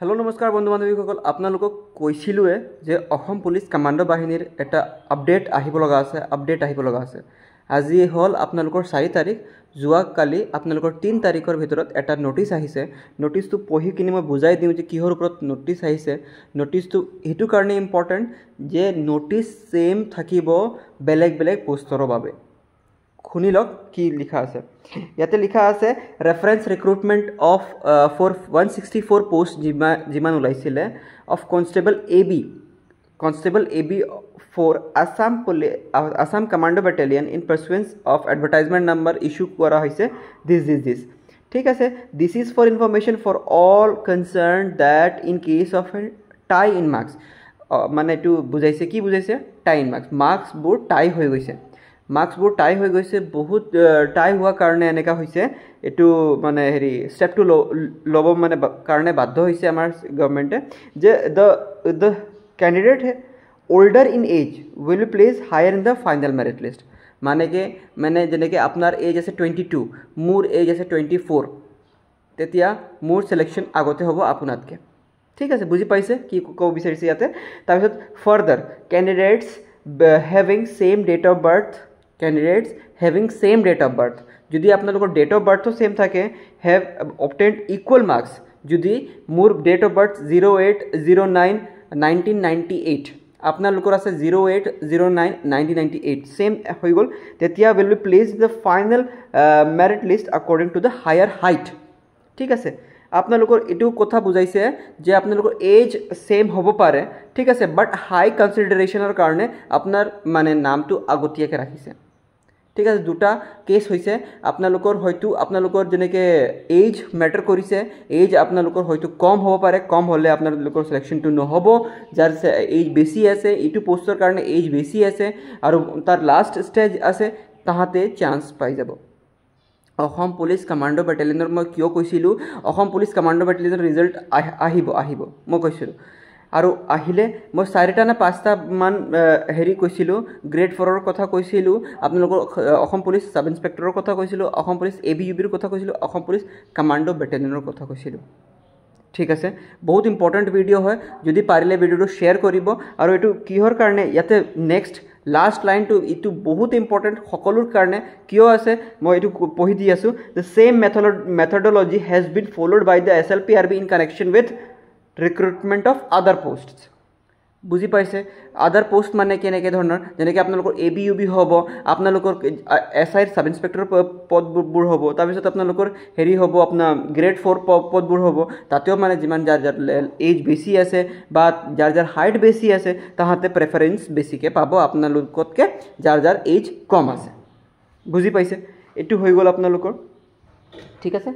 hello नमस्कार बंधु बान्धवीসকল আপোনালোকক কৈছিলুৱে যে অসম পুলিচ কমান্ডো বাহিনীৰ এটা আপডেট আহিব লগা আছে আজি হল আপোনালোকৰ 4 তাৰিখ জুৱা কালি আপোনালোকৰ 3 তাৰিখৰ ভিতৰত এটা নোটিছ আহিছে নোটিছটো পঢ়ি কিনি মই বুজাই দিম যে কিহৰ ওপৰত নোটিছ আহিছে নোটিছটো হেতু কাৰণে ইম্পৰ্টেন্ট যে নোটিছ সেম থাকিব বেলেগ বেলেগ পোষ্টৰৰ বাবে খুনি লক কি লিখা আছে ইয়াতে লিখা আছে reference recruitment of for 164 post জিমান ওলাইছিলে of constable AB for Assam Commando Battalion in pursuance of advertisement number issue kora hoise this ठीक है this is for information for all concerned that in case of a tie in marks माने टू बुझाइसे की बुझाइसे tie in marks board tie হৈ গৈছে marks board tie हो गई बहुत टाई हुआ कारण एनेका यू मानने हेरी स्टेप टू लब मानने कारण बाध्य गवर्नमेंटे जे द कैंडिडेट है older in age will be place higher in the final merit list माने के मैंने जेने के अपनार एज आसे 22 मोर एज आसे 24 तेतिया मोर सिलेक्शन आगते हबो आपनातके ठीक है बुझी पाइसे कि को बिचारिसे याते तारपिছত further candidates having same date of birth candidates having same date of birth যদি আপোনালোকৰ ডেট অফ বাৰ্থ সেম থাকে have obtained equal marks যদি মোৰ ডেট অফ বাৰ্থ 08091998 আপোনালোকৰ আছে 08091998 সেম হৈ গল তেতিয়া will be placed the final merit list according to the higher height ঠিক আছে আপোনালোকৰ এটু কথা বুজাইছে যে আপোনালোকৰ এজ সেম হ'ব পাৰে ঠিক আছে বাট হাই কনসিডাৰেশনৰ কাৰণে আপোনাৰ মানে নামটো আগতীয়াকে ৰাখিছে ঠিক আছে দুটা কেস হৈছে আপোনালোকৰ হয়তো আপোনালোকৰ জনেকে এজ ম্যাটাৰ কৰিছে এজ আপোনালোকৰ হয়তো কম হ'ব পাৰে কম হলে আপোনালোকৰ সিলেকশনটো নহব যাৰ এজ বেছি আছে ইটো পোষ্টৰ কাৰণে এজ বেছি আছে আৰু তাৰ লাষ্ট স্টেজ আছে তাহাতে চান্স পাই যাব অসম পুলিচ কমান্ডো ব্যাটালিয়নৰ মই কিয় কৈছিলো অসম পুলিচ কমান্ডো ব্যাটালিয়নৰ ৰিজাল্ট আহিব মই কৈছিলো আৰু আহিলে মই 4টা না 5টা মান হেৰি কৈছিলো গ্ৰেড 4 ৰ কথা কৈছিলো আপোনালোকৰ অসম পুলিচ সাব ইন্সপেক্টৰৰ কথা কৈছিলো অসম পুলিচ এবিইউবিৰ কথা কৈছিলো অসম পুলিচ কমান্ডো ব্যাটালিয়নৰ কথা কৈছিলো ঠিক আছে বহুত ইম্পৰ্টেন্ট ভিডিও হয় যদি পাৰিলে ভিডিওটো শেয়াৰ কৰিব আৰু এটো কিহৰ কাৰণে ইয়াতে নেক্সট লাষ্ট লাইন টু ইটো বহুত ইম্পৰ্টেন্ট সকলোৰ কাৰণে কিয় আছে মই এটো পঢ়ি দি আছো the same methodology has been followed by the SLPRB in connection with recruitment of other posts বুজি পাইছে আদার পোস্ট মানে কেনেকে ধৰণৰ যেনেকৈ আপোনালোকৰ এবিইউবি হ'ব আপোনালোকৰ এসআইৰ সাব ইন্সপেক্টৰ পদবোৰ হ'ব তাৰপিছত আপোনালোকৰ হেৰি হ'ব আপোনাৰ গ্ৰেড 4 পদবোৰ হ'ব তাতেও মানে যিমান যাৰ এজ বেছি আছে বা যাৰ হাইট বেছি আছে তাহাতে প্ৰেফাৰেন্স বেছিকে পাব আপোনালোকতকে যাৰ এজ কম আছে বুজি পাইছে এটো হৈ গল আপোনালোকৰ ঠিক আছে